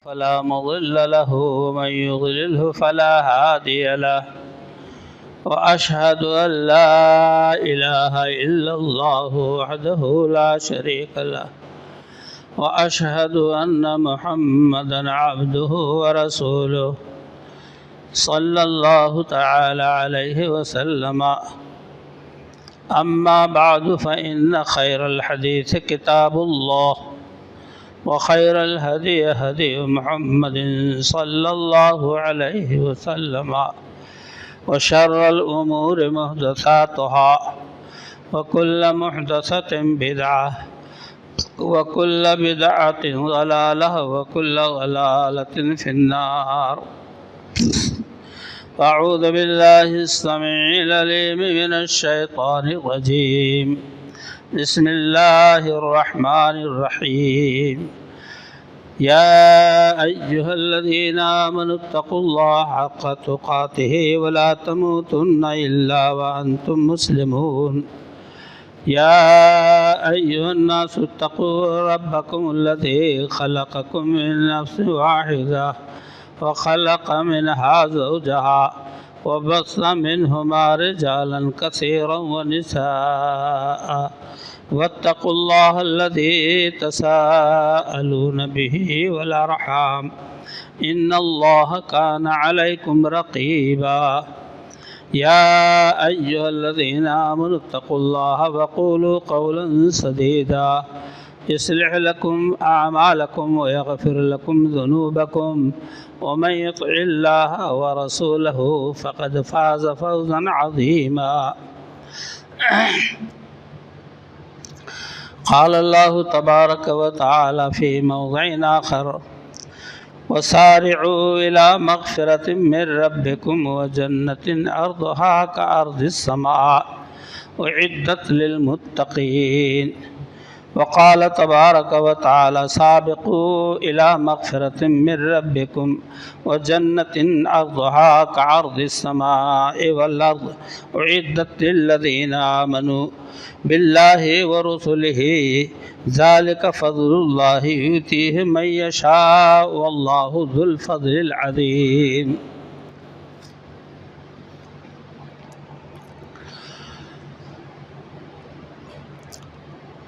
فلا مضل له ومن يضلله فلا هادي له وأشهد أن لا إله إلا الله وحده لا شريك له وأشهد أن محمدا عبده ورسوله صلى الله تعالى عليه وسلم. أما بعد فإن خير الحديث كتاب الله وخير الهدي هدي محمد صلى الله عليه وسلم وشر الأمور محدثاتها وكل محدثة بدعة وكل بدعة ضلالة وكل ضلالة في النار. أعوذ بالله السميع العليم من الشيطان الرجيم. بسم الله الرحمن الرحيم. يا أيها الذين آمنوا اتقوا الله حق تقاته ولا تموتن إلا وأنتم مسلمون. يا أيها الناس اتقوا ربكم الذي خلقكم من نفس واحدة وخلق منها زوجها وبث منهما رجالا كثيرا ونساء واتقوا الله الذي تساءلون به والأرحام إن الله كان عليكم رقيبا. يا أيها الذين آمنوا اتقوا الله وقولوا قولا سديدا يصلح لكم أعمالكم ويغفر لكم ذنوبكم ومن يطع الله ورسوله فقد فاز فوزا عظيما. قال الله تبارك وتعالى في موضع آخر: وسارعوا إلى مغفرة من ربكم وجنة أرضها كأرض السماء أعدت للمتقين. وقال تبارك وتعالى: سابقوا إلى مغفرة من ربكم وجنة أرضها كعرض السماء والأرض أعدت للذين آمنوا بالله ورسله ذلك فضل الله يؤتيه من يشاء والله ذو الفضل العظيم.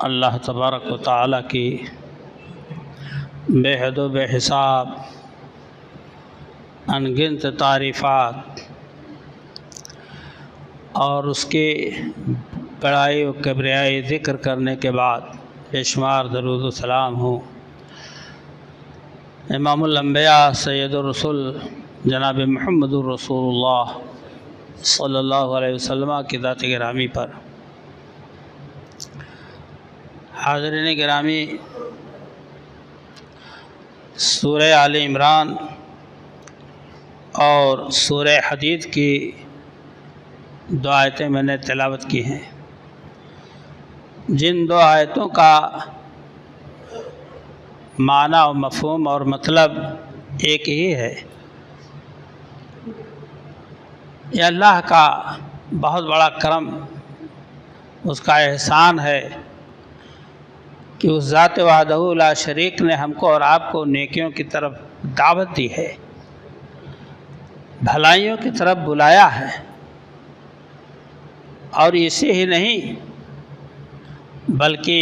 اللہ تبارک و تعالیٰ کی بے حد و بے حساب انگنت تعریفات اور اس کی بڑائی و کبریائی ذکر کرنے کے بعد بے شمار درود و سلام ہوں امام الانبیاء سید الرسول جناب محمد الرسول اللہ صلی اللہ علیہ وسلم کی ذات گرامی پر. حاضرین گرامی، سورہ آل عمران اور سورہ حدید کی دو آیتیں میں نے تلاوت کی ہیں. جن دو آیتوں کا معنی و مفہوم اور مطلب ایک ہی ہے. یہ اللہ کا بہت بڑا کرم، اس کا احسان ہے کہ اس ذات وحدہ لا شریک نے ہم کو اور آپ کو نیکیوں کی طرف دعوت دی ہے، بھلائیوں کی طرف بلایا ہے. اور اسی ہی نہیں بلکہ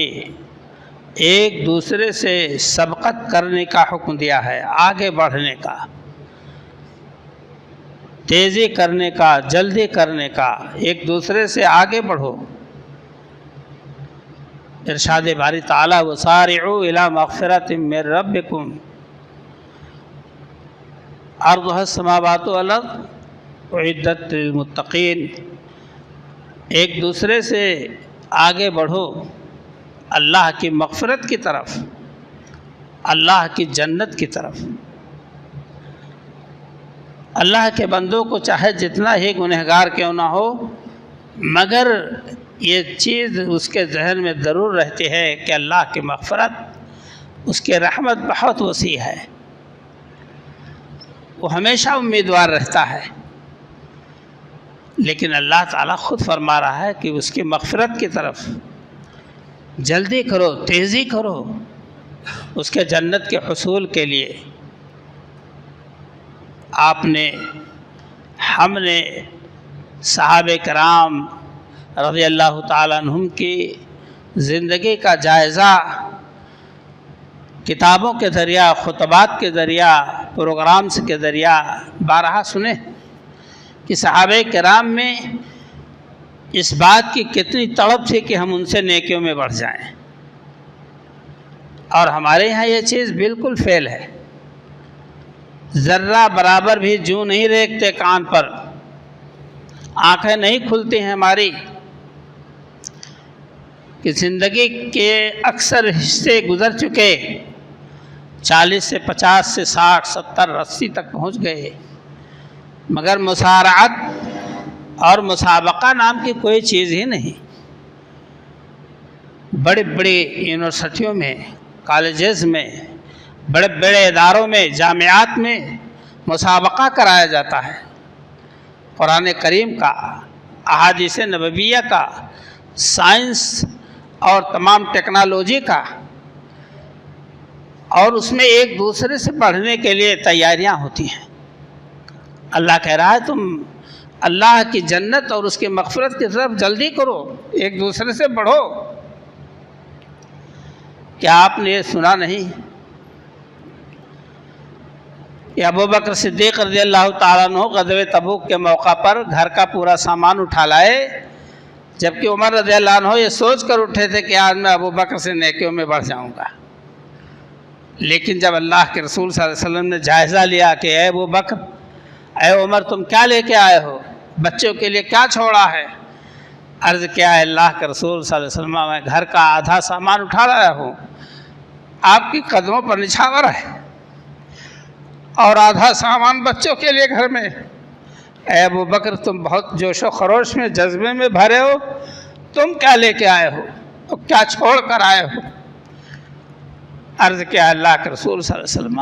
ایک دوسرے سے سبقت کرنے کا حکم دیا ہے، آگے بڑھنے کا، تیزی کرنے کا، جلدی کرنے کا. ایک دوسرے سے آگے بڑھو. ارشاد باری تعالیٰ: وسارعوا الى مغفرة من ربکم عرضها السماوات والارض اعدت للمتقین. ایک دوسرے سے آگے بڑھو اللہ کی مغفرت کی طرف، اللہ کی جنت کی طرف. اللہ کے بندوں کو چاہے جتنا ہی گنہگار کیوں نہ ہو، مگر یہ چیز اس کے ذہن میں ضرور رہتی ہے کہ اللہ کی مغفرت، اس کی رحمت بہت وسیع ہے. وہ ہمیشہ امیدوار رہتا ہے. لیکن اللہ تعالیٰ خود فرما رہا ہے کہ اس کی مغفرت کی طرف جلدی کرو، تیزی کرو اس کے جنت کے حصول کے لیے. آپ نے ہم نے صحابہ کرام رضی اللہ تعالیٰ عنہم کی زندگی کا جائزہ کتابوں کے ذریعہ، خطبات کے ذریعہ، پروگرامز کے ذریعہ بارہا سنے کہ صحابہ کرام میں اس بات کی کتنی طلب تھی کہ ہم ان سے نیکیوں میں بڑھ جائیں، اور ہمارے یہاں یہ چیز بالکل فیل ہے۔ ذرہ برابر بھی جوں نہیں ریکھتے کان پر، آنکھیں نہیں کھلتی ہیں ہماری کہ زندگی کے اکثر حصے گزر چکے، 40 سے 50 سے 60 70 80 تک پہنچ گئے، مگر مسارعت اور مسابقہ نام کی کوئی چیز ہی نہیں۔ بڑی بڑی یونیورسٹیوں میں، کالجز میں، بڑے بڑے اداروں میں، جامعات میں مسابقہ کرایا جاتا ہے، قرآن کریم کا، احادیث نبویہ کا، سائنس اور تمام ٹیکنالوجی کا، اور اس میں ایک دوسرے سے پڑھنے کے لیے تیاریاں ہوتی ہیں۔ اللہ کہہ رہا ہے تم اللہ کی جنت اور اس کی مغفرت کی طرف جلدی کرو، ایک دوسرے سے بڑھو۔ کیا آپ نے یہ سنا نہیں کہ ابو بکر صدیق رضی اللہ تعالیٰ عنہ غزوہ تبوک کے موقع پر گھر کا پورا سامان اٹھا لائے، جبکہ عمر رضی اللہ عنہ یہ سوچ کر اٹھے تھے کہ آج میں ابو بکر سے نیکیوں میں بڑھ جاؤں گا۔ لیکن جب اللہ کے رسول صلی اللہ علیہ وسلم نے جائزہ لیا کہ اے ابو بکر، اے عمر، تم کیا لے کے آئے ہو، بچوں کے لیے کیا چھوڑا ہے؟ عرض کیا ہے اللہ کے رسول صلی اللہ علیہ وسلم، میں گھر کا آدھا سامان اٹھا لایا ہوں، آپ کی قدموں پر نچھاور ہے، اور آدھا سامان بچوں کے لیے گھر میں۔ اے ابو بکر، تم بہت جوش و خروش میں، جذبے میں بھرے ہو، تم کیا لے کے آئے ہو اور کیا چھوڑ کر آئے ہو؟ عرض کیا اللہ کے رسول صلی اللہ علیہ وسلم،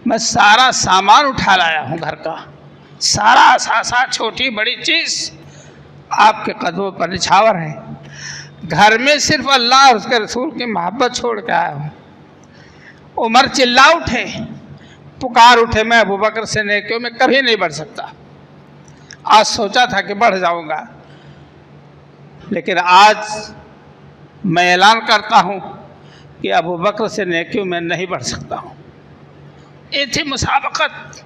میں سارا سامان اٹھا لایا ہوں گھر کا، سارا اثاثہ، چھوٹی بڑی چیز آپ کے قدموں پر نچھاور ہے، گھر میں صرف اللہ اور اس کے رسول کی محبت چھوڑ کے آیا ہوں۔ عمر چلا اٹھے، پکار اٹھے، میں ابو بکر سے نیکیوں میں کبھی نہیں بڑھ سکتا، آج سوچا تھا کہ بڑھ جاؤں گا، لیکن آج میں اعلان کرتا ہوں کہ ابو بکر سے نیکیوں میں نہیں بڑھ سکتا ہوں۔ یہ تھی مسابقت،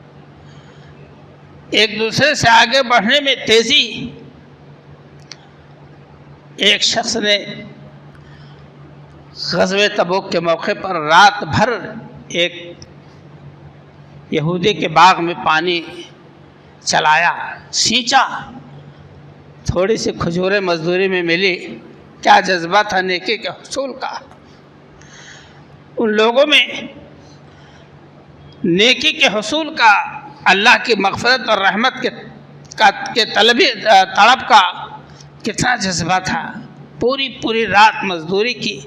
ایک دوسرے سے آگے بڑھنے میں تیزی۔ ایک شخص نے غزوہ تبوک کے موقع پر رات بھر ایک یہودی کے باغ میں پانی چلایا، سینچا، تھوڑی سی کھجوریں مزدوری میں ملی، کیا جذبہ تھا نیکی کے حصول کا۔ ان لوگوں میں نیکی کے حصول کا، اللہ کی مغفرت اور رحمت کے طلب کا کتنا جذبہ تھا۔ پوری رات مزدوری کی،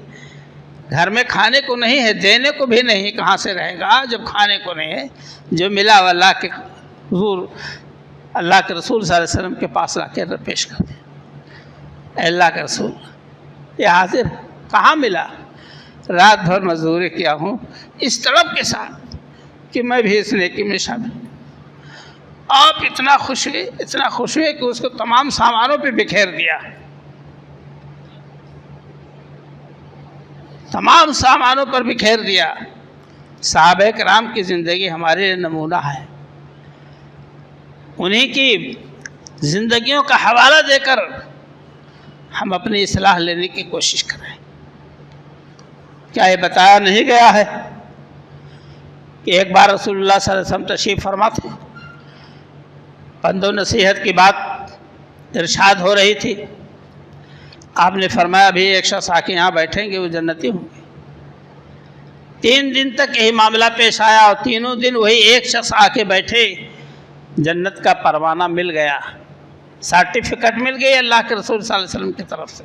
گھر میں کھانے کو نہیں ہے، دینے کو بھی نہیں، کہاں سے رہے گا جب کھانے کو نہیں ہے؟ جو ملا وہ اللہ کے حضور، اللہ کے رسول صلی اللہ علیہ وسلم کے پاس لا کے پیش کر دیا۔ اے اللہ کے رسول، یہ حاضر ہے، کہاں ملا؟ رات بھر مزدوری کیا ہوں اس طلب کے ساتھ کہ میں بھی اس نیکی میں شامل ہوں۔ آپ اتنا خوش ہوئے کہ اس کو تمام سامانوں پہ بکھیر دیا، تمام سامانوں پر بکھیر دیا۔ صحابہ کرام کی زندگی ہمارے لیے نمونہ ہے، انہی کی زندگیوں کا حوالہ دے کر ہم اپنی اصلاح لینے کی کوشش کریں۔ کیا یہ بتایا نہیں گیا ہے کہ ایک بار رسول اللہ صلی اللہ علیہ وسلم تشریف فرما تھے، پند و نصیحت کی بات ارشاد ہو رہی تھی، آپ نے فرمایا ابھی ایک شخص آ کے یہاں بیٹھیں گے وہ جنتی ہوں گے۔ 3 دن تک یہی معاملہ پیش آیا، اور تینوں دن وہی ایک شخص آ کے بیٹھے، جنت کا پروانہ مل گیا، سرٹیفکیٹ مل گئی اللہ کے رسول صلی اللہ علیہ وسلم کی طرف سے۔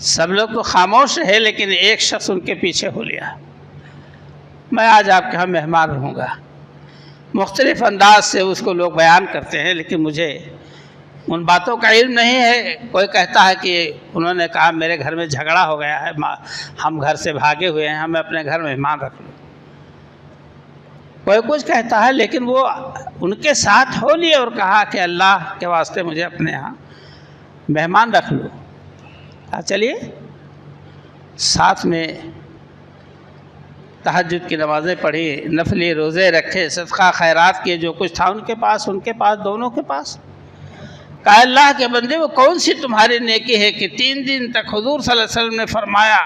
سب لوگ تو خاموش رہے، لیکن ایک شخص ان کے پیچھے ہو لیا، میں آج آپ کے ہاں مہمان رہوں گا۔ مختلف انداز سے اس کو لوگ بیان کرتے ہیں، لیکن مجھے ان باتوں کا علم نہیں ہے۔ کوئی کہتا ہے کہ انہوں نے کہا میرے گھر میں جھگڑا ہو گیا ہے، ہم گھر سے بھاگے ہوئے ہیں، ہمیں اپنے گھر مہمان رکھ لو۔ کوئی کچھ کہتا ہے، لیکن وہ ان کے ساتھ ہو لیے اور کہا کہ اللہ کے واسطے مجھے اپنے ہاں مہمان رکھ لو. چلیے ساتھ میں تہجد کی نمازیں پڑھی، نفلی روزے رکھے، صدقہ خیرات کیے، جو کچھ تھا ان کے پاس دونوں کے پاس. کہا اللہ کے بندے وہ کون سی تمہاری نیکی ہے کہ 3 دن تک حضور صلی اللہ علیہ وسلم نے فرمایا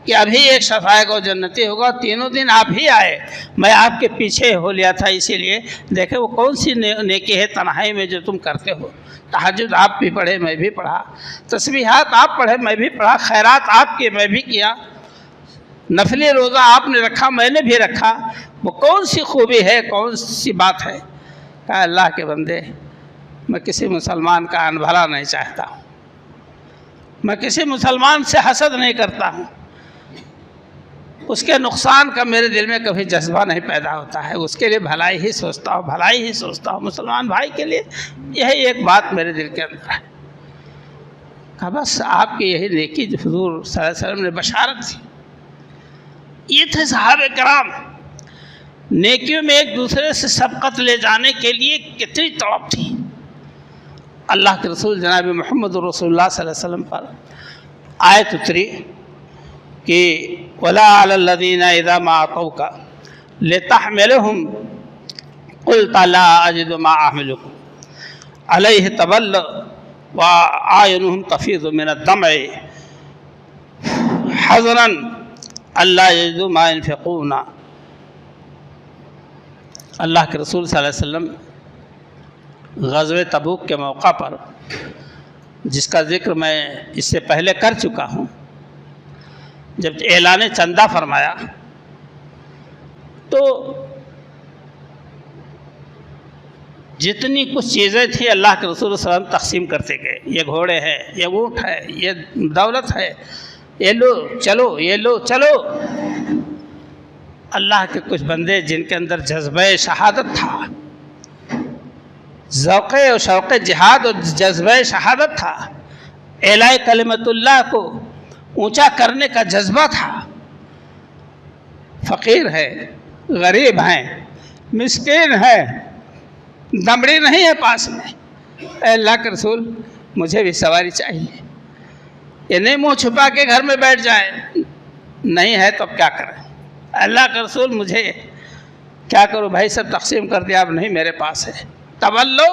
کہ ابھی ایک شفاعہ کو جنتی ہوگا، تینوں دن آپ ہی آئے، میں آپ کے پیچھے ہو لیا تھا. اسی لیے دیکھیں وہ کون سی نیکی ہے تنہائی میں جو تم کرتے ہو. تہجد آپ بھی پڑھے، میں بھی پڑھا، تسبیحات آپ پڑھے، میں بھی پڑھا، خیرات آپ کیے، میں بھی کیا، نفلی روزہ آپ نے رکھا، میں نے بھی رکھا. وہ کون سی خوبی ہے، کون سی بات ہے؟ کہا اللہ کے بندے میں کسی مسلمان کا انبھلا نہیں چاہتا ہوں، میں کسی مسلمان سے حسد نہیں کرتا ہوں، اس کے نقصان کا میرے دل میں کبھی جذبہ نہیں پیدا ہوتا ہے، اس کے لیے بھلائی ہی سوچتا ہوں، مسلمان بھائی کے لیے یہی ایک بات میرے دل کے اندر ہے. کہا بس آپ کی یہی نیکی جو حضور صلی اللہ علیہ وسلم نے بشارت تھی. یہ تھے صحابہ کرام، نیکیوں میں ایک دوسرے سے سبقت لے جانے کے لیے کتنی تڑپ تھی. اللہ کے رسول جناب محمد رسول اللہ صلی اللہ علیہ وسلم پر آیت اتری کہ وَلَا عَلَى الَّذِينَ إِذَا مَا أَعْطَوْكَ لِتَحْمِلَهُمْ قُلْتَ لَا أَجِدُ مَا أَحْمِلُكُمْ عَلَيْهِ تَوَلَّوْا وَأَعْيُنُهُمْ تَفِيضُ مِنَ الدَّمْعِ حَزَنًا أَلَّا يَجِدُوا مَا يُنْفِقُونَ. اللہ کے رسول صلی اللہ علیہ وسلم غزوہ تبوک کے موقع پر، جس کا ذکر میں اس سے پہلے کر چکا ہوں، جب اعلان چندہ فرمایا تو جتنی کچھ چیزیں تھیں اللہ کے رسول صلی اللہ علیہ وسلم تقسیم کرتے گئے. یہ گھوڑے ہے، یہ اونٹ ہے، یہ دولت ہے، یہ لو چلو، یہ لو چلو. اللہ کے کچھ بندے جن کے اندر جذبہ شہادت تھا، ذوق و شوق جہاد اور جذبہ شہادت تھا، اعلاء کلمت اللہ کو اونچا کرنے کا جذبہ تھا. فقیر ہے، غریب ہیں، مسکین ہے، دمڑی نہیں ہے پاس میں. اے اللہ کے رسول مجھے بھی سواری چاہیے. یہ نہیں منہ چھپا کے گھر میں بیٹھ جائیں، نہیں ہے تو اب کیا کریں. اللہ کے رسول مجھے کیا کروں بھائی، سب تقسیم کر دیا، اب نہیں میرے پاس ہے. تولو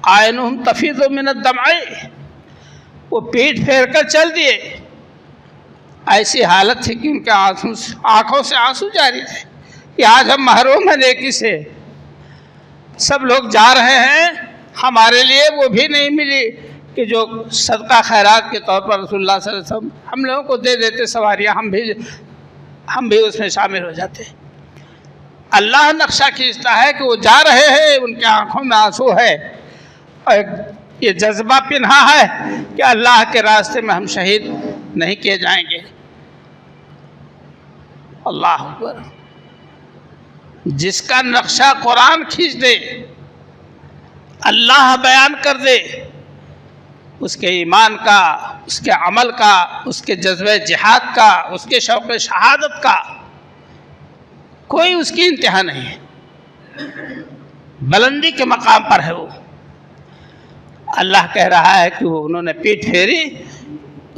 اعینہم تفیض من الدمع، وہ پیٹ پھیر کر چل دیے. ایسی حالت تھی کہ ان کے آنکھوں سے آنسو جاری تھے کہ آج ہم محروم ہیں نیکی سے. سب لوگ جا رہے ہیں، ہمارے لیے وہ بھی نہیں ملی کہ جو صدقہ خیرات کے طور پر رسول اللہ صلی اللہ علیہ وسلم ہم لوگوں کو دے دیتے سواریاں، ہم بھی اس میں شامل ہو جاتے. اللہ نقشہ کھینچتا ہے کہ وہ جا رہے ہیں، ان کے آنکھوں میں آنسو ہے، اور یہ جذبہ پنہا ہے کہ اللہ کے راستے میں ہم شہید نہیں کیے جائیں گے. اللہ اکبر. جس کا نقشہ قرآن کھینچ دے، اللہ بیان کر دے، اس کے ایمان کا، اس کے عمل کا، اس کے جذبہ جہاد کا، اس کے شوق شہادت کا کوئی اس کی انتہا نہیں ہے. بلندی کے مقام پر ہے وہ. اللہ کہہ رہا ہے کہ وہ انہوں نے پیٹ پھیری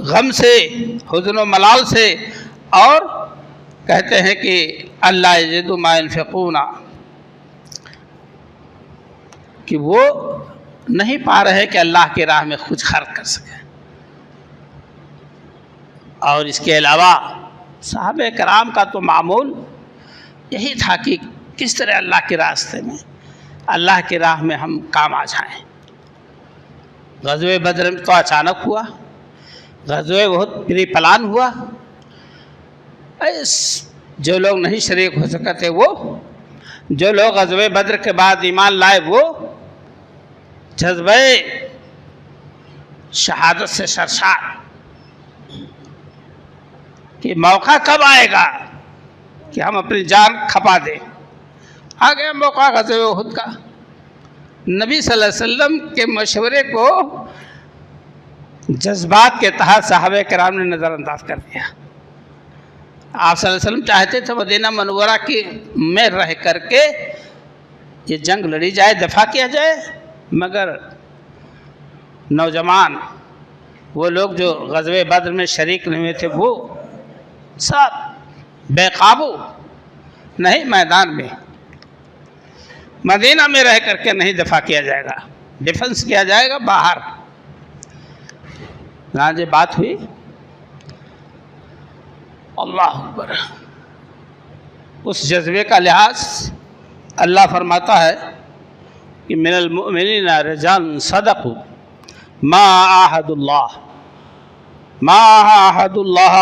غم سے، حزن و ملال سے، اور کہتے ہیں کہ اللہ یجد ما ينفقون، کہ وہ نہیں پا رہے کہ اللہ کی راہ میں کچھ خرچ کر سکیں. اور اس کے علاوہ صحابہ کرام کا تو معمول یہی تھا کہ کس طرح اللہ کے راستے میں، اللہ کی راہ میں ہم کام آ جائیں. غزوہ بدر میں تو اچانک ہوا، غزوہ احد پری پلان ہوا. جو لوگ نہیں شریک ہو سکے تھے وہ، جو لوگ غزوہ بدر کے بعد ایمان لائے وہ جذبہ شہادت سے سرشار کہ موقع کب آئے گا کہ ہم اپنی جان کھپا دیں. آ گیا موقع غزوہ احد کا. نبی صلی اللہ علیہ وسلم کے مشورے کو جذبات کے تحت صحابہ کرام نے نظر انداز کر دیا. آپ صلی اللہ علیہ وسلم چاہتے تھے مدینہ منورہ کی میں رہ کر کے یہ جنگ لڑی جائے، دفاع کیا جائے، مگر نوجوان وہ لوگ جو غزوہ بدر میں شریک نہیں ہوئے تھے وہ سب بے قابو، نہیں میدان میں مدینہ میں رہ کر کے نہیں دفاع کیا جائے گا، ڈیفنس کیا جائے گا باہر۔ یہ بات ہوئی، اللہ اکبر، اس جذبے کا لحاظ اللہ فرماتا ہے کہ من المؤمنین رجال صدقوا ما عاهدوا اللہ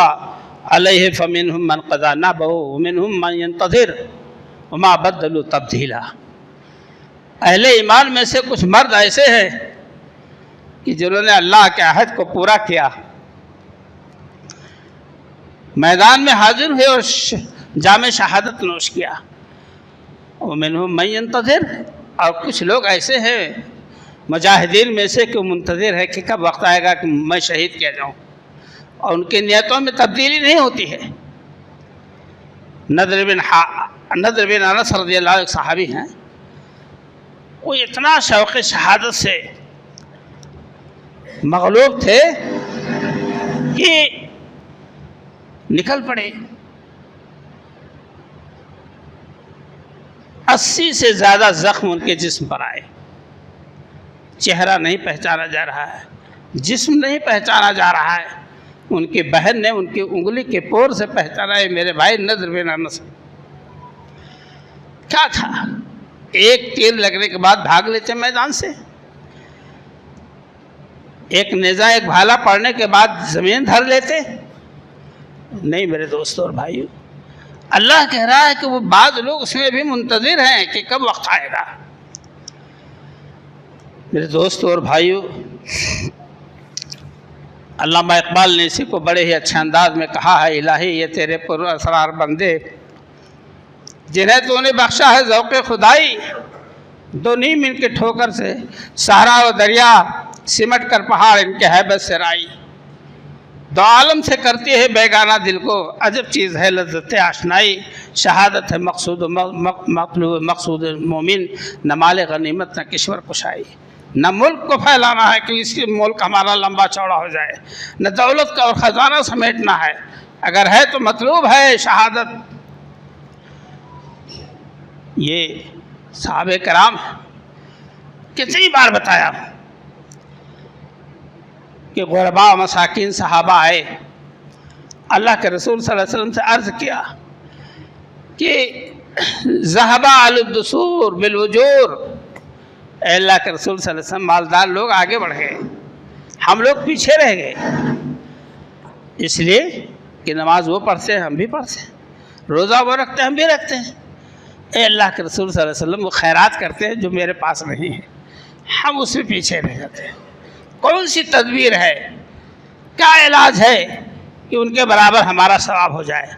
علیہ فمنہم من قضى نحبہ ومنہم من ينتظر وما بدلوا تبدیلا۔ اہل ایمان میں سے کچھ مرد ایسے ہیں کہ جنہوں نے اللہ کے عہد کو پورا کیا، میدان میں حاضر ہوئے اور جام شہادت نوش کیا، ومنہم من ينتظر، اور کچھ لوگ ایسے ہیں مجاہدین میں سے کہ وہ منتظر ہے کہ کب وقت آئے گا کہ میں شہید کیا جاؤں، اور ان کی نیتوں میں تبدیلی نہیں ہوتی ہے۔ نضر بن انس رضی اللہ عنہ ایک صحابی ہیں، وہ اتنا شوق شہادت سے مغلوب تھے کہ نکل پڑے۔ 80 سے زیادہ زخم ان کے جسم پر آئے، چہرہ نہیں پہچانا جا رہا ہے، جسم نہیں پہچانا جا رہا ہے۔ ان کی بہن نے ان کی انگلی کے پور سے پہچانا ہے میرے بھائی نضر بن انس۔ کیا تھا؟ ایک تیر لگنے کے بعد بھاگ لیتے میدان سے، ایک نیزہ ایک بھالا پڑنے کے بعد زمین دھر لیتے؟ نہیں میرے دوستوں اور بھائیوں، اللہ کہہ رہا ہے کہ وہ بعض لوگ اس میں بھی منتظر ہیں کہ کب وقت آئے گا۔ میرے دوستوں اور بھائیوں، علامہ اقبال نے اسی کو بڑے ہی اچھے انداز میں کہا ہے، الہی یہ تیرے پر اسرار بندے جنہیں تو نے بخشا ہے ذوق خدائی، دو نیم ان کے ٹھوکر سے صحرا و دریا سمٹ کر پہاڑ ان کے ہیبت سے رائی، دو عالم سے کرتی ہے بیگانہ دل کو عجب چیز ہے لذت آشنائی، شہادت ہے مقصود مطلوب مقصود مومن، نہ مال غنیمت نہ کشور کشائی، نہ ملک کو پھیلانا ہے کہ اس ملک ہمارا لمبا چوڑا ہو جائے، نہ دولت کا اور خزانہ سمیٹنا ہے، اگر ہے تو مطلوب ہے شہادت۔ یہ صحابہ کرام کتنی بار بتایا کہ غرباء مساکین صحابہ آئے، اللہ کے رسول صلی اللہ علیہ وسلم سے عرض کیا کہ ذهب اهل الدثور بالوجور، اے اللہ کے رسول صلی اللہ علیہ وسلم مالدار لوگ آگے بڑھ گئے، ہم لوگ پیچھے رہ گئے، اس لیے کہ نماز وہ پڑھتے ہیں ہم بھی پڑھتے ہیں، روزہ وہ رکھتے ہیں ہم بھی رکھتے ہیں، اے اللہ کے رسول صلی اللہ علیہ وسلم وہ خیرات کرتے ہیں جو میرے پاس نہیں ہے، ہم اس میں پیچھے رہ جاتے ہیں، کون سی تدبیر ہے، کیا علاج ہے کہ ان کے برابر ہمارا ثواب ہو جائے؟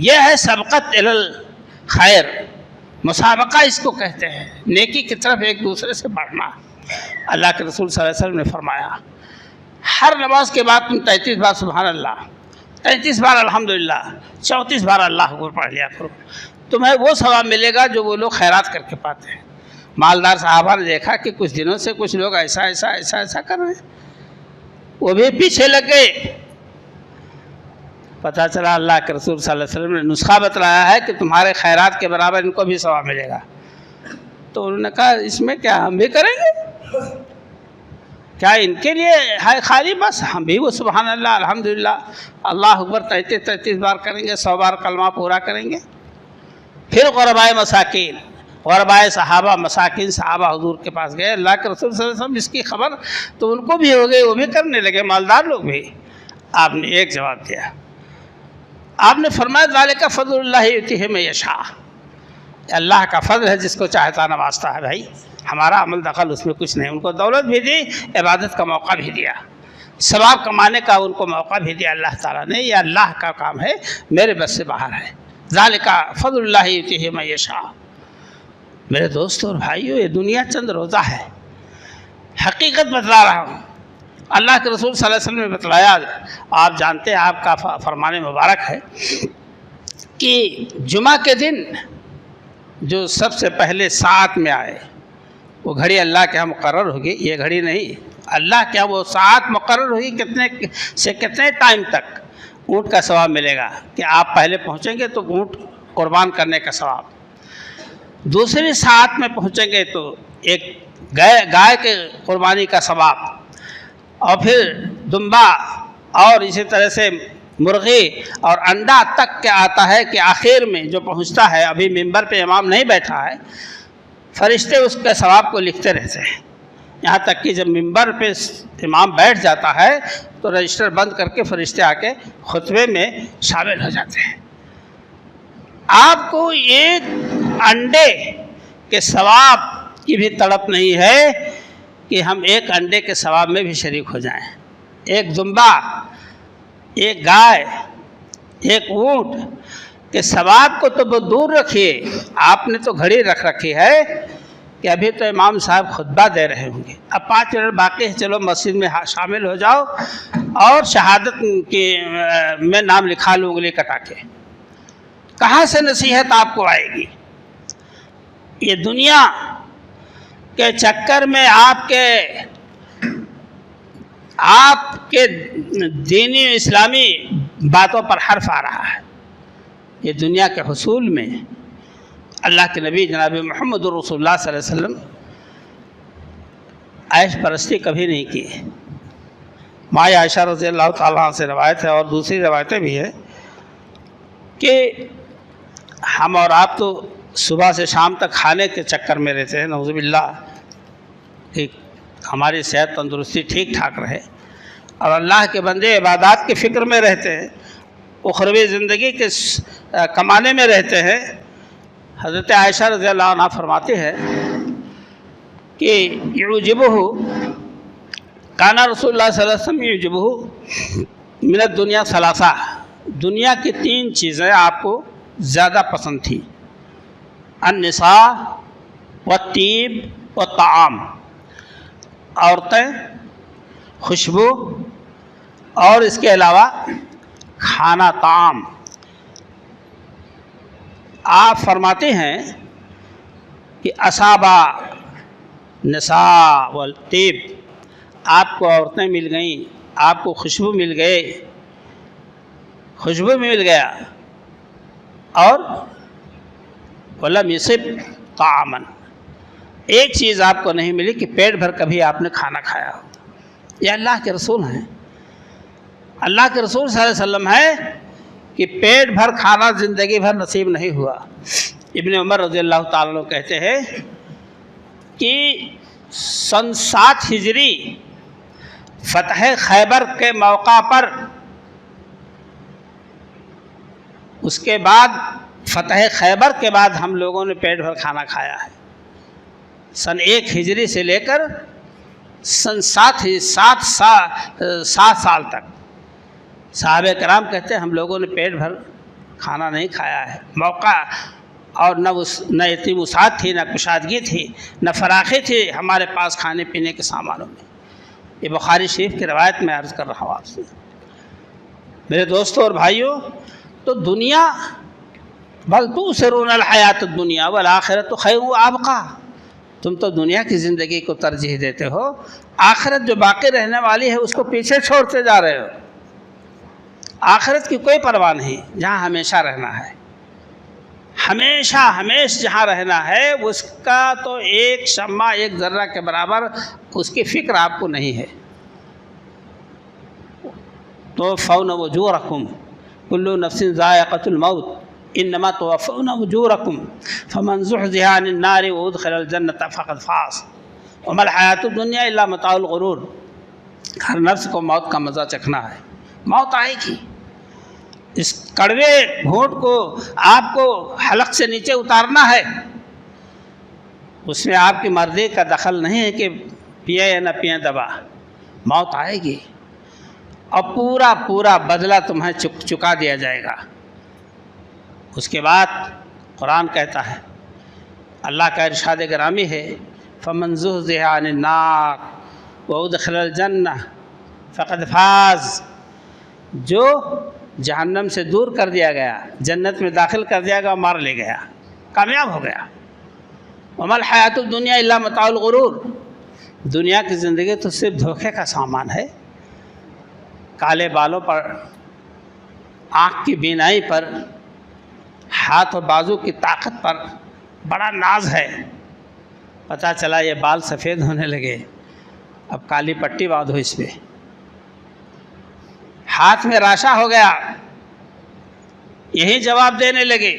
یہ ہے سبقت الی الخیر، مسابقہ اس کو کہتے ہیں، نیکی کی طرف ایک دوسرے سے بڑھنا۔ اللہ کے رسول صلی اللہ علیہ وسلم نے فرمایا ہر نماز کے بعد تم 33 بار سبحان اللہ، 33 بار الحمدللہ، 34 بار اللہ اکبر پڑھ لیا کرو، تمہیں وہ ثواب ملے گا جو وہ لوگ خیرات کر کے پاتے ہیں۔ مالدار صحابہ نے دیکھا کہ کچھ دنوں سے کچھ لوگ ایسا کر رہے ہیں، وہ بھی پیچھے لگ گئے۔ پتہ چلا اللہ کے رسول صلی اللہ علیہ وسلم نے نسخہ بتلایا ہے کہ تمہارے خیرات کے برابر ان کو بھی ثواب ملے گا۔ تو انہوں نے کہا اس میں کیا ہم بھی کریں گے؟ کیا ان کے لیے ہے خالی بس؟ ہم بھی وہ سبحان اللہ الحمدللہ اللہ اکبر 33 بار کریں گے، 100 بار کلمہ پورا کریں گے۔ پھر غربائے مساکین، غربائے صحابہ مساکین صحابہ حضور کے پاس گئے، اللہ کے رسول صلی اللہ علیہ وسلم اس کی خبر تو ان کو بھی ہو گئی، وہ بھی کرنے لگے، مالدار لوگ بھی۔ آپ نے ایک جواب دیا، آپ نے فرمایا ذالک فضل اللہ یؤتیہ من یشاء، اللہ کا فضل ہے جس کو چاہتا نوازتا ہے۔ بھائی ہمارا عمل دخل اس میں کچھ نہیں، ان کو دولت بھی دی، عبادت کا موقع بھی دیا، ثواب کمانے کا ان کو موقع بھی دیا اللہ تعالیٰ نے، یہ اللہ کا کام ہے، میرے بس سے باہر ہے۔ ذالک فضل اللہ یؤتیہ من یشاء۔ میرے دوستوں اور بھائیوں، یہ دنیا چند روزہ ہے، حقیقت بتلا رہا ہوں، اللہ کے رسول صلی اللہ علیہ وسلم نے بتلایا، آپ جانتے ہیں، آپ کا فرمان مبارک ہے کہ جمعہ کے دن جو سب سے پہلے ساعت میں آئے وہ گھڑی اللہ کے ہاں مقرر ہوگی، یہ گھڑی نہیں، اللہ کے ہاں وہ ساعت مقرر ہوگی کتنے سے کتنے ٹائم تک اونٹ کا ثواب ملے گا کہ آپ پہلے پہنچیں گے تو اونٹ قربان کرنے کا ثواب، دوسری ساعت میں پہنچیں گے تو ایک گائے کے قربانی کا ثواب، اور پھر دمبا اور اسی طرح سے مرغی اور انڈا تک کے آتا ہے کہ آخر میں جو پہنچتا ہے، ابھی ممبر پہ امام نہیں بیٹھا ہے، فرشتے اس کے ثواب کو لکھتے رہتے ہیں، یہاں تک کہ جب ممبر پہ امام بیٹھ جاتا ہے تو رجسٹر بند کر کے فرشتے آ کے خطبے میں شامل ہو جاتے ہیں۔ آپ کو ایک انڈے کے ثواب کی بھی تڑپ نہیں ہے کہ ہم ایک انڈے کے ثواب میں بھی شریک ہو جائیں، ایک دمبا، ایک گائے، ایک اونٹ کے ثواب کو تو بہت دور رکھیے، آپ نے تو گھڑی رکھ رکھی ہے کہ ابھی تو امام صاحب خطبہ دے رہے ہوں گے، اب 5 منٹ باقی ہے، چلو مسجد میں شامل ہو جاؤ اور شہادت کی میں نام لکھا لوں انگلی کٹا کے۔ کہاں سے نصیحت آپ کو آئے گی؟ یہ دنیا کے چکر میں آپ کے دینی اسلامی باتوں پر حرف آ رہا ہے۔ یہ دنیا کے حصول میں اللہ کے نبی جناب محمد رسول اللہ صلی اللہ علیہ وسلم عیش پرستی کبھی نہیں کی۔ ماں عائشہ رضی اللہ تعالیٰ عنہ سے روایت ہے اور دوسری روایتیں بھی ہیں کہ ہم اور آپ تو صبح سے شام تک کھانے کے چکر میں رہتے ہیں، نعوذ باللہ، کہ ہماری صحت تندرستی ٹھیک ٹھاک رہے، اور اللہ کے بندے عبادات کی فکر میں رہتے ہیں، اخروی زندگی کے کمانے میں رہتے ہیں۔ حضرت عائشہ رضی اللہ عنہ فرماتی ہے کہ یعجبہ کانا رسول اللہ صلی اللہ علیہ وسلم یعجبہ من الدنیا ثلاثہ، دنیا کی 3 چیزیں آپ کو زیادہ پسند تھیں، النساء والطیب والطعام، عورتیں، خوشبو، اور اس کے علاوہ کھانا طعام۔ آپ فرماتے ہیں کہ اصابہ نساء والطیب، آپ کو عورتیں مل گئیں، آپ کو خوشبو مل گئے، خوشبو بھی مل گیا، اور ولم یصب طعاما، ایک چیز آپ کو نہیں ملی کہ پیٹ بھر کبھی آپ نے کھانا کھایا ہو۔ یہ اللہ کے رسول ہیں، اللہ کے رسول صلی اللہ علیہ وسلم ہے کہ پیٹ بھر کھانا زندگی بھر نصیب نہیں ہوا۔ ابن عمر رضی اللہ تعالیٰ عنہ کہتے ہیں کہ سن 7 ہجری فتح خیبر کے موقع پر، اس کے بعد فتح خیبر کے بعد ہم لوگوں نے پیٹ بھر کھانا کھایا ہے، سن 1 ہجری سے لے کر سن 7 سال تک۔ صحابہ کرام کہتے ہیں ہم لوگوں نے پیٹ بھر کھانا نہیں کھایا ہے، موقع اور نہ اتنی وسعت تھی، نہ کشادگی تھی، نہ فراخی تھی ہمارے پاس کھانے پینے کے سامانوں میں۔ یہ بخاری شریف کی روایت میں عرض کر رہا ہوں آپ سے۔ میرے دوستوں اور بھائیوں، تو دنیا بل تؤثرون الحیات الدنیا والآخرۃ خیر وابقیٰ، تم تو دنیا کی زندگی کو ترجیح دیتے ہو، آخرت جو باقی رہنے والی ہے اس کو پیچھے چھوڑتے جا رہے ہو۔ آخرت کی کوئی پرواہ نہیں، جہاں ہمیشہ رہنا ہے، ہمیشہ جہاں رہنا ہے، اس کا تو ایک شمع، ایک ذرہ کے برابر اس کی فکر آپ کو نہیں ہے۔ توفون اجورکم کل نفس ذائقۃ الموت انما توفون اجورکم فمن زحزح عن النار وادخل الجنۃ فقد فاز وما الحیاۃ الدنیا الا متاع الغرور۔ ہر نفس کو موت کا مزہ چکھنا ہے، موت آئے گی، اس کڑوے گھونٹ کو آپ کو حلق سے نیچے اتارنا ہے، اس میں آپ کی مرضی کا دخل نہیں ہے کہ پیے یا نہ پیے دوا، موت آئے گی اور پورا بدلہ تمہیں چکا دیا جائے گا۔ اس کے بعد قرآن کہتا ہے، اللہ کا ارشاد گرامی ہے، فمن زحزح عن النار وادخل الجنہ فقد فاز، جو جہنم سے دور کر دیا گیا، جنت میں داخل کر دیا گیا، مار لے گیا، کامیاب ہو گیا۔ وما الحیات الدنیا الا متاع الغرور، دنیا کی زندگی تو صرف دھوکے کا سامان ہے۔ کالے بالوں پر، آنکھ کی بینائی پر، ہاتھ اور بازو کی طاقت پر بڑا ناز ہے، پتہ چلا یہ بال سفید ہونے لگے، اب کالی پٹی باندھو اس پہ۔ ہاتھ میں راشا ہو گیا، یہی جواب دینے لگے،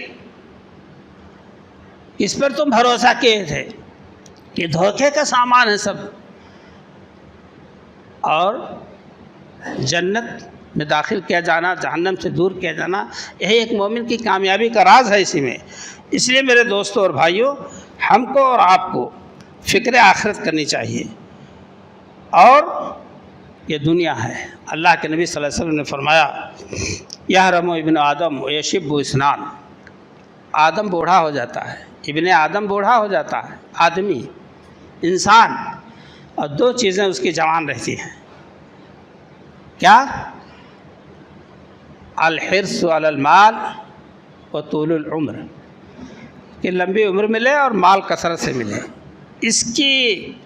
اس پر تم بھروسہ کیے تھے، یہ دھوکے کا سامان ہے سب۔ اور جنت میں داخل کیا جانا، جہنم سے دور کیا جانا، یہی ایک مومن کی کامیابی کا راز ہے اسی میں۔ اس لیے میرے دوستوں اور بھائیوں، ہم کو اور آپ کو فکر آخرت کرنی چاہیے۔ اور یہ دنیا ہے، اللہ کے نبی صلی اللہ علیہ وسلم نے فرمایا، یحرم ابن آدم ویشب اسنان، آدم بوڑھا ہو جاتا ہے، ابن آدم بوڑھا ہو جاتا ہے، آدمی، انسان، اور دو چیزیں اس کی جوان رہتی ہیں۔ کیا؟ الحرص علی المال و طول العمر، کہ لمبی عمر ملے اور مال کثرت سے ملے۔ اس کی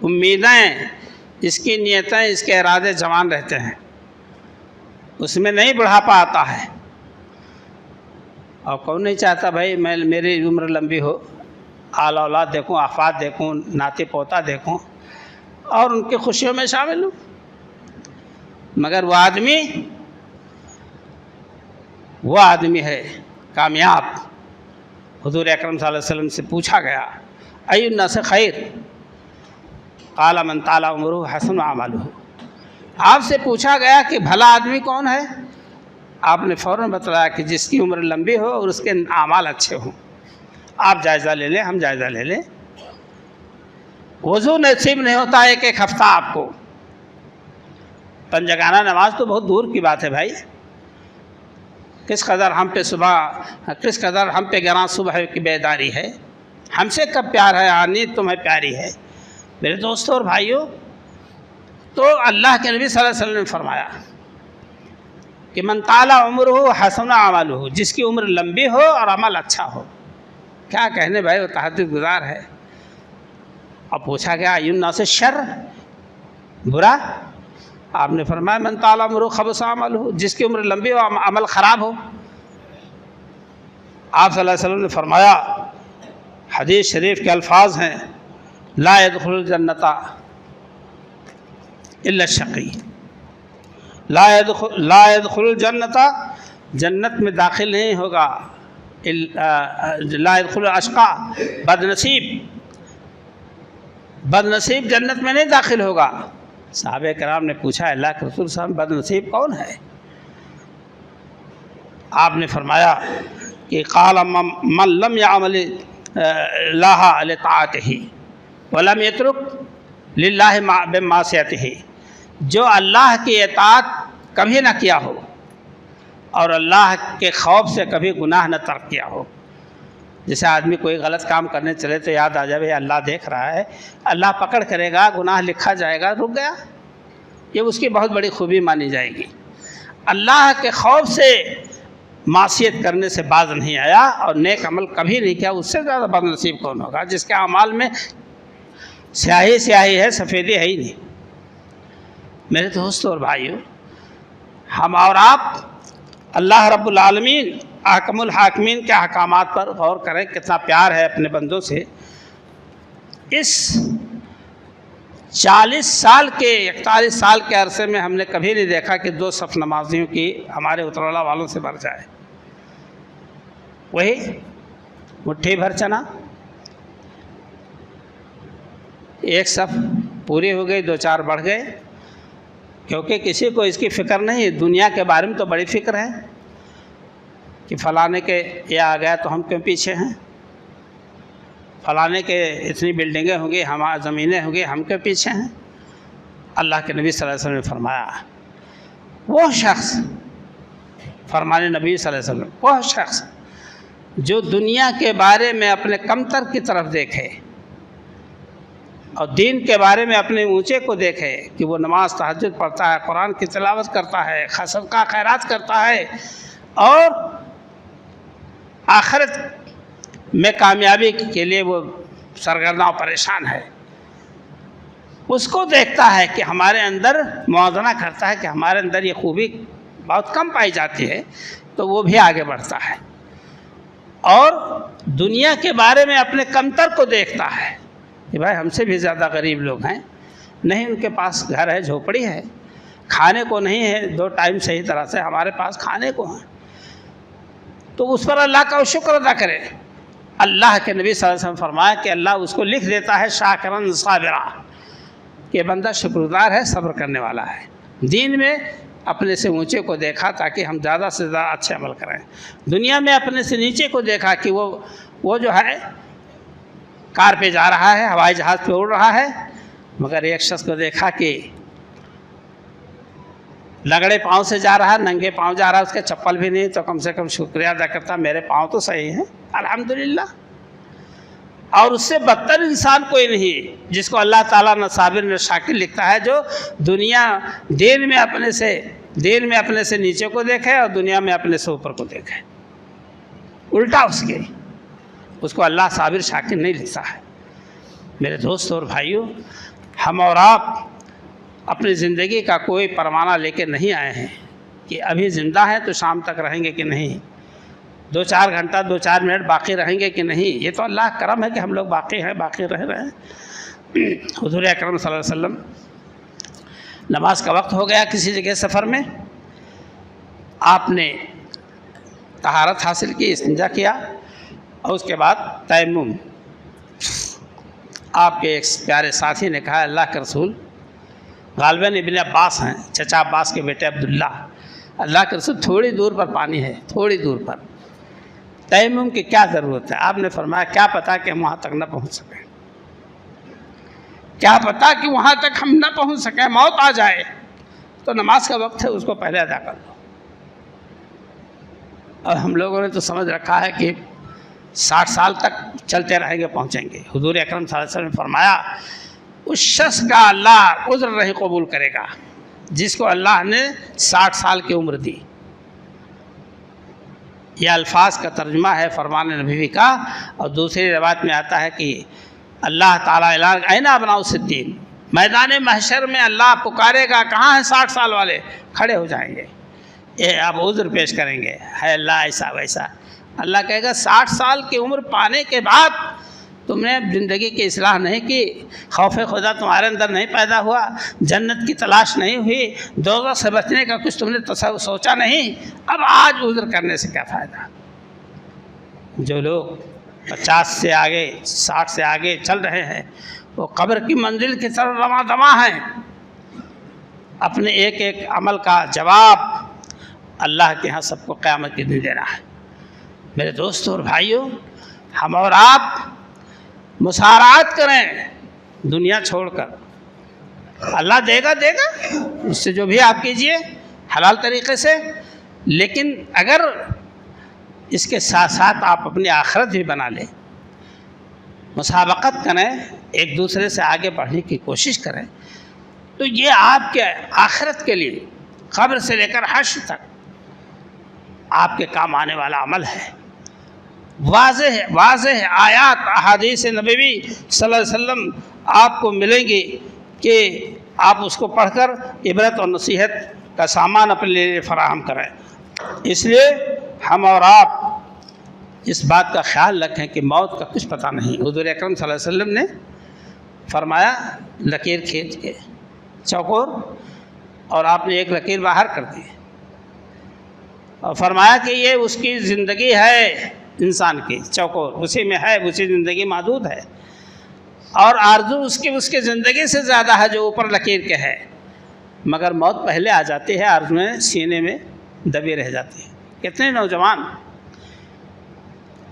امیدیں، اس کی نیتیں، اس کے ارادے جوان رہتے ہیں، اس میں نہیں بڑھاپا آتا ہے۔ اور کون نہیں چاہتا بھائی میری عمر لمبی ہو، آل اولاد دیکھوں، آفات دیکھوں، ناتی پوتا دیکھوں اور ان کی خوشیوں میں شامل ہوں۔ مگر وہ آدمی ہے کامیاب۔ حضور اکرم صلی اللہ علیہ وسلم سے پوچھا گیا، ای الناس خیر؟ قال من طال عمرہ حسن عملہ۔ آپ سے پوچھا گیا کہ بھلا آدمی کون ہے؟ آپ نے فوراً بتلایا کہ جس کی عمر لمبی ہو اور اس کے اعمال اچھے ہوں۔ آپ جائزہ لے لیں، ہم جائزہ لے لیں۔ وضو نصیب نہیں ہوتا ایک ہفتہ آپ کو، پنجگانہ نماز تو بہت دور کی بات ہے بھائی۔ کس قدر ہم پہ گراں صبح کی بیداری ہے، ہم سے کب پیار ہے، نیت تمہیں پیاری ہے۔ میرے دوستوں اور بھائیوں، تو اللہ کے نبی صلی اللہ علیہ وسلم نے فرمایا کہ من طال عمرہ حسن عملہ، جس کی عمر لمبی ہو اور عمل اچھا ہو۔ کیا کہنے بھائی، وہ تہجد گزار ہے۔ اب پوچھا گیا ای الناس شر، برا؟ آپ نے فرمایا من طال عمرہ خبث عملہ، جس کی عمر لمبی ہو عمل خراب ہو۔ آپ صلی اللہ علیہ وسلم نے فرمایا، حدیث شریف کے الفاظ ہیں، لا يدخل الجنۃ الا الشقی، لا يدخل الجنۃ، جنت میں داخل نہیں ہوگا، لا يدخل الاشقى، بد نصیب جنت میں نہیں داخل ہوگا۔ صحابہ کرام نے پوچھا، اللہ کے رسول صاحب بد نصیب کون ہے؟ آپ نے فرمایا کہ قال من لم يعمل اللہ لطاعتہ ولم يترك للہ بمعصیتہ، جو اللہ کی اطاعت کبھی نہ کیا ہو اور اللہ کے خوف سے کبھی گناہ نہ ترک کیا ہو۔ جیسے آدمی کوئی غلط کام کرنے چلے تو یاد آ جائے اللہ دیکھ رہا ہے، اللہ پکڑ کرے گا، گناہ لکھا جائے گا، رک گیا، یہ اس کی بہت بڑی خوبی مانی جائے گی۔ اللہ کے خوف سے معصیت کرنے سے باز نہیں آیا اور نیک عمل کبھی نہیں کیا، اس سے زیادہ بد نصیب کون ہوگا جس کے اعمال میں سیاہی ہے، سفیدی ہے ہی نہیں۔ میرے دوستوں اور بھائیوں، ہم اور آپ اللہ رب العالمین احکم الحاکمین کے احکامات پر غور کریں، کتنا پیار ہے اپنے بندوں سے۔ اس 41 سال کے عرصے میں ہم نے کبھی نہیں دیکھا کہ 2 صف نمازیوں کی ہمارے اترولہ والوں سے بھر جائے۔ وہی مٹھی بھر چنا، ایک صف پوری ہو گئی، 2-4 بڑھ گئے، کیونکہ کسی کو اس کی فکر نہیں۔ دنیا کے بارے میں تو بڑی فکر ہے کہ فلانے کے یہ آ گیا تو ہم کیوں پیچھے ہیں، فلانے کے اتنی بلڈنگیں ہوں گی، ہمارا زمینیں ہوں گی، ہم کیوں پیچھے ہیں۔ اللہ کے نبی صلی اللہ علیہ وسلم نے فرمایا، وہ شخص، فرمان نبی صلی اللہ علیہ وسلم، وہ شخص جو دنیا کے بارے میں اپنے کمتر کی طرف دیکھے اور دین کے بارے میں اپنے اونچے کو دیکھے کہ وہ نماز تہجد پڑھتا ہے، قرآن کی تلاوت کرتا ہے، صدقہ خیرات کرتا ہے اور آخرت میں کامیابی کے لیے وہ سرگرداں و پریشان ہے، اس کو دیکھتا ہے کہ ہمارے اندر موازنہ کرتا ہے کہ ہمارے اندر یہ خوبی بہت کم پائی جاتی ہے، تو وہ بھی آگے بڑھتا ہے اور دنیا کے بارے میں اپنے کمتر کو دیکھتا ہے کہ بھائی ہم سے بھی زیادہ غریب لوگ ہیں، نہیں ان کے پاس گھر ہے، جھوپڑی ہے، کھانے کو نہیں ہے 2 ٹائم صحیح طرح سے، ہمارے پاس کھانے کو ہیں، تو اس پر اللہ کا شکر ادا کرے۔ اللہ کے نبی صلی اللہ علیہ وسلم فرمایا کہ اللہ اس کو لکھ دیتا ہے شاکرن صابرا، کہ بندہ شکر گزار ہے، صبر کرنے والا ہے۔ دین میں اپنے سے اونچے کو دیکھا تاکہ ہم زیادہ سے زیادہ اچھے عمل کریں، دنیا میں اپنے سے نیچے کو دیکھا کہ وہ جو ہے کار پہ جا رہا ہے، ہوائی جہاز پہ اڑ رہا ہے، مگر ایک شخص کو دیکھا کہ لگڑے پاؤں سے جا رہا ہے، ننگے پاؤں جا رہا ہے، اس کے چپل بھی نہیں، تو کم سے کم شکریہ ادا کرتا میرے پاؤں تو صحیح ہیں الحمدللہ۔ اور اس سے بدتر انسان کوئی نہیں جس کو اللہ تعالیٰ نہ صابر نہ شاکر لکھتا ہے، جو دین میں اپنے سے نیچے کو دیکھے اور دنیا میں اپنے سے اوپر کو دیکھے، الٹا اس کو اللہ صابر شاکر نہیں لکھتا ہے۔ میرے دوست اور بھائیوں، ہم اور آپ اپنی زندگی کا کوئی پروانہ لے کے نہیں آئے ہیں کہ ابھی زندہ ہیں تو شام تک رہیں گے کہ نہیں، 2-4 گھنٹہ 2-4 منٹ باقی رہیں گے کہ نہیں۔ یہ تو اللہ کا کرم ہے کہ ہم لوگ باقی ہیں، باقی رہ رہے ہیں۔ حضور اکرم صلی اللہ علیہ وسلم نماز کا وقت ہو گیا کسی جگہ سفر میں، آپ نے طہارت حاصل کی، استنجا کیا، اور اس کے بعد تیمم۔ آپ کے ایک پیارے ساتھی نے کہا اللہ کے رسول، غالباً ابن عباس ہیں، چچا عباس کے بیٹے عبداللہ، اللہ کے رسول تھوڑی دور پر پانی ہے، تھوڑی دور پر، تیمم کی کیا ضرورت ہے؟ آپ نے فرمایا کیا پتا کہ ہم وہاں تک نہ پہنچ سکیں، کیا پتا کہ وہاں تک ہم نہ پہنچ سکیں، موت آ جائے تو نماز کا وقت ہے، اس کو پہلے ادا کر لو۔ اور ہم لوگوں نے تو سمجھ رکھا ہے کہ 60 سال تک چلتے رہیں گے، پہنچیں گے۔ حضور اکرم صلی اللہ علیہ وسلم نے فرمایا اس شخص کا اللہ عذر نہیں قبول کرے گا جس کو اللہ نے 60 سال کی عمر دی۔ یہ الفاظ کا ترجمہ ہے فرمان نبوی کا، اور دوسری روایت میں آتا ہے کہ اللہ تعالیٰ این ابناء الصدیق، میدان محشر میں اللہ پکارے گا کہاں ہیں 60 سال والے، کھڑے ہو جائیں گے، یہ آپ عذر پیش کریں گے، ہے اللہ ایسا ویسا۔ اللہ کہے گا 60 سال کی عمر پانے کے بعد تم نے زندگی کی اصلاح نہیں کی، خوف خدا تمہارے اندر نہیں پیدا ہوا، جنت کی تلاش نہیں ہوئی، دوزخ سے بچنے کا کچھ تم نے سوچا نہیں، اب آج عذر کرنے سے کیا فائدہ۔ جو لوگ 50 سے آگے 60 سے آگے چل رہے ہیں وہ قبر کی منزل کی طرف رواں دواں ہیں، اپنے ایک ایک عمل کا جواب اللہ کے ہاں سب کو قیامت کے دن دینا ہے۔ میرے دوستوں اور بھائیوں، ہم اور آپ مسارعات کریں دنیا چھوڑ کر، اللہ دے گا اس سے جو بھی آپ کیجئے حلال طریقے سے، لیکن اگر اس کے ساتھ ساتھ آپ اپنی آخرت بھی بنا لیں، مسابقت کریں، ایک دوسرے سے آگے بڑھنے کی کوشش کریں، تو یہ آپ کے آخرت کے لیے قبر سے لے کر حشر تک آپ کے کام آنے والا عمل ہے۔ واضح آیات احادیث نبوی صلی اللہ علیہ وسلم آپ کو ملیں گی کہ آپ اس کو پڑھ کر عبرت اور نصیحت کا سامان اپنے لیے فراہم کریں۔ اس لیے ہم اور آپ اس بات کا خیال رکھیں کہ موت کا کچھ پتہ نہیں۔ حضور اکرم صلی اللہ علیہ وسلم نے فرمایا لکیر کھینچ کے چوکور، اور آپ نے ایک لکیر باہر کر دی اور فرمایا کہ یہ اس کی زندگی ہے، انسان کی چوکور اسی میں ہے، اسی زندگی محدود ہے، اور آرزو اس کی زندگی سے زیادہ ہے جو اوپر لکیر کے ہے، مگر موت پہلے آ جاتی ہے، آرزویں سینے میں دبی رہ جاتی ہے۔ کتنے نوجوان،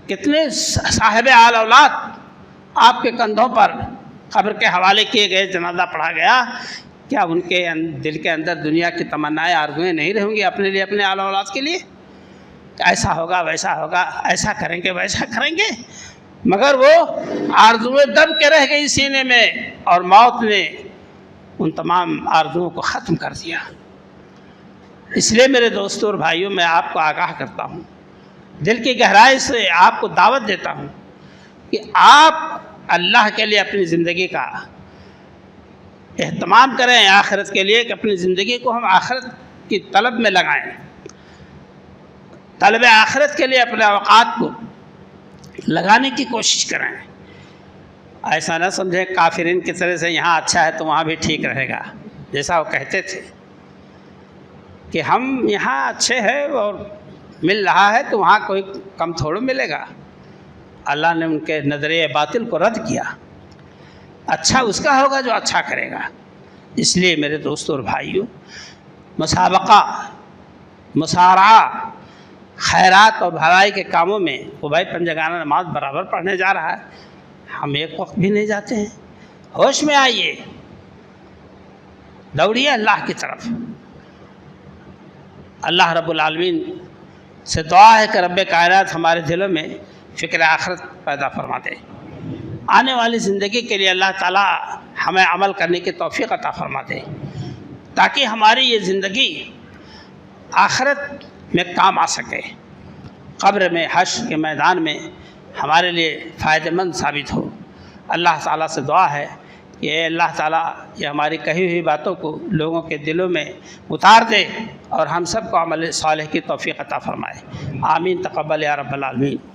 کتنے صاحب آل اولاد آپ کے کندھوں پر قبر کے حوالے کیے گئے، جنازہ پڑھا گیا، کیا ان کے دل کے اندر دنیا کی تمنائیں آرزویں نہیں رہیں گی اپنے لیے، اپنے آل اولاد کے لیے؟ ایسا ہوگا ویسا ہوگا، ایسا کریں گے ویسا کریں گے، مگر وہ آرزویں دب کے رہ گئی سینے میں، اور موت نے ان تمام آرزوؤں کو ختم کر دیا۔ اس لیے میرے دوستوں اور بھائیوں، میں آپ کو آگاہ کرتا ہوں، دل کی گہرائی سے آپ کو دعوت دیتا ہوں کہ آپ اللہ کے لیے اپنی زندگی کا اہتمام کریں، آخرت کے لیے، کہ اپنی زندگی کو ہم آخرت کی طلب میں لگائیں، طلب آخرت کے لیے اپنے اوقات کو لگانے کی کوشش کریں۔ ایسا نہ سمجھیں کافرین کی طرح سے یہاں اچھا ہے تو وہاں بھی ٹھیک رہے گا، جیسا وہ کہتے تھے کہ ہم یہاں اچھے ہیں اور مل رہا ہے تو وہاں کوئی کم تھوڑا ملے گا۔ اللہ نے ان کے نظریہ باطل کو رد کیا، اچھا اس کا ہوگا جو اچھا کرے گا۔ اس لیے میرے دوستوں اور بھائیوں، مسابقہ، مصارعہ، خیرات اور بھلائی کے کاموں میں وہ بھائی پنجگانہ نماز برابر پڑھنے جا رہا ہے، ہم ایک وقت بھی نہیں جاتے ہیں۔ ہوش میں آئیے، دوڑیے اللہ کی طرف۔ اللہ رب العالمین سے دعا ہے کہ رب کائنات ہمارے دلوں میں فکر آخرت پیدا فرما دے، آنے والی زندگی کے لیے اللہ تعالیٰ ہمیں عمل کرنے کی توفیق عطا فرما دے، تاکہ ہماری یہ زندگی آخرت میں کام آ سکے، قبر میں، حشر کے میدان میں ہمارے لیے فائدہ مند ثابت ہو۔ اللہ تعالیٰ سے دعا ہے کہ اے اللہ تعالیٰ یہ ہماری کہی ہوئی باتوں کو لوگوں کے دلوں میں اتار دے اور ہم سب کو عمل صالح کی توفیق عطا فرمائے۔ آمین، تقبل یا رب العالمین۔